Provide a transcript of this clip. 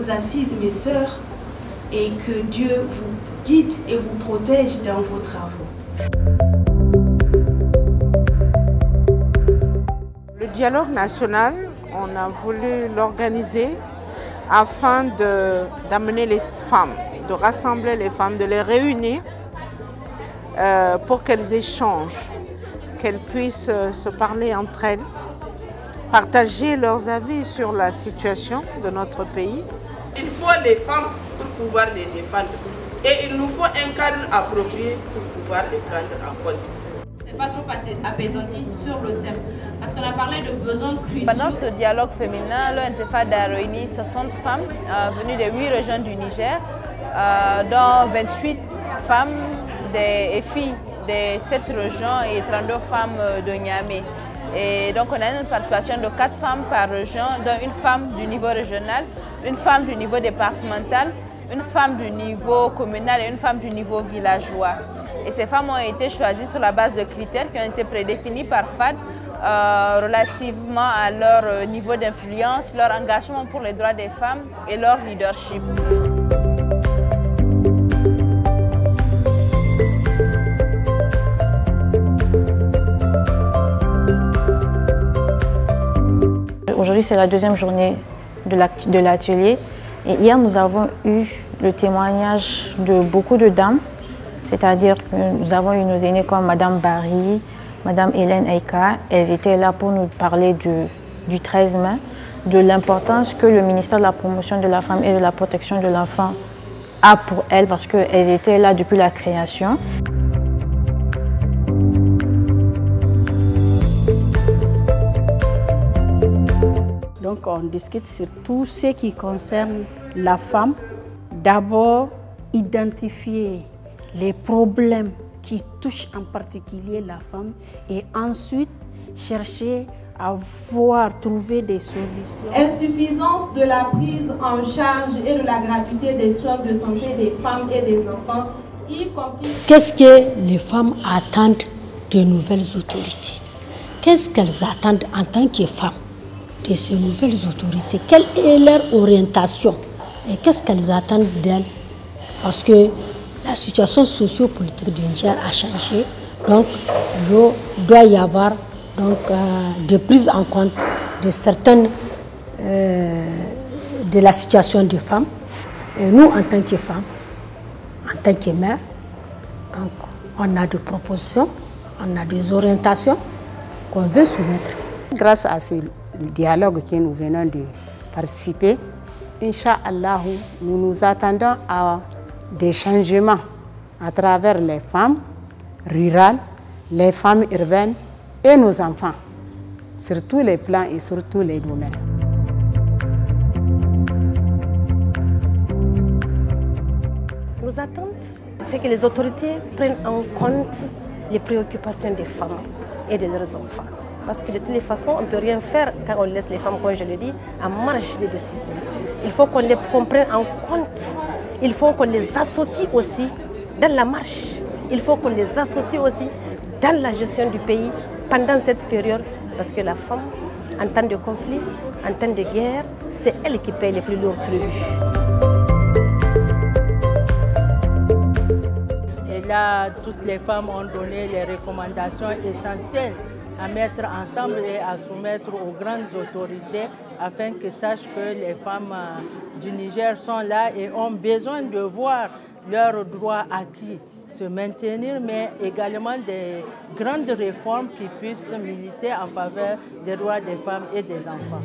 bonnes assises, mes sœurs, et que Dieu vous guide et vous protège dans vos travaux. Le dialogue national, on a voulu l'organiser afin d'amener les femmes, de rassembler les femmes, de les réunir pour qu'elles échangent, qu'elles puissent se parler entre elles, partager leurs avis sur la situation de notre pays. Il faut les femmes pour pouvoir les défendre et il nous faut un cadre approprié pour pouvoir les prendre en compte. C'est pas trop apaisanti sur le thème parce qu'on a parlé de besoins cruciaux. Pendant ce dialogue féminin, l'ONG FAD a réuni 60 femmes venues des 8 régions du Niger, dont 28 femmes et filles des 7 régions et 32 femmes de Niamey. Et donc on a une participation de 4 femmes par région, dont une femme du niveau régional, une femme du niveau départemental, une femme du niveau communal et une femme du niveau villageois. Et ces femmes ont été choisies sur la base de critères qui ont été prédéfinis par FAD relativement à leur niveau d'influence, leur engagement pour les droits des femmes et leur leadership. Aujourd'hui, c'est la deuxième journée de l'atelier. Et hier, nous avons eu le témoignage de beaucoup de dames, c'est-à-dire que nous avons eu nos aînés comme Madame Barry, Madame Hélène Aïka. Elles étaient là pour nous parler du 13 mai, de l'importance que le ministère de la Promotion de la Femme et de la Protection de l'Enfant a pour elles, parce qu'elles étaient là depuis la création. Donc on discute sur tout ce qui concerne la femme. D'abord, identifier les problèmes qui touchent en particulier la femme et ensuite chercher à trouver des solutions. Insuffisance de la prise en charge et de la gratuité des soins de santé des femmes et des enfants, y compris... Qu'est-ce que les femmes attendent de nouvelles autorités? Qu'est-ce qu'elles attendent en tant que femmes de ces nouvelles autorités? Quelle est leur orientation et qu'est-ce qu'elles attendent d'elles? Parce que la situation sociopolitique du Niger a changé, donc il doit y avoir de prise en compte de certaines de la situation des femmes. Et nous, en tant que femmes, en tant que mères, donc, on a des propositions, on a des orientations qu'on veut soumettre. Grâce à ce dialogue que nous venons de participer, Inch'Allah, nous nous attendons à des changements à travers les femmes rurales, les femmes urbaines et nos enfants, sur tous les plans et sur tous les domaines. Nos attentes, c'est que les autorités prennent en compte les préoccupations des femmes et de leurs enfants. Parce que de toutes les façons, on ne peut rien faire quand on laisse les femmes, comme je le dis, en marge des décisions. Il faut qu'on les prenne en compte. Il faut qu'on les associe aussi dans la marche. Il faut qu'on les associe aussi dans la gestion du pays pendant cette période. Parce que la femme, en temps de conflit, en temps de guerre, c'est elle qui paye les plus lourds tributs. Et là, toutes les femmes ont donné les recommandations essentielles à mettre ensemble et à soumettre aux grandes autorités afin qu'ils sachent que les femmes du Niger sont là et ont besoin de voir leurs droits acquis se maintenir, mais également des grandes réformes qui puissent militer en faveur des droits des femmes et des enfants.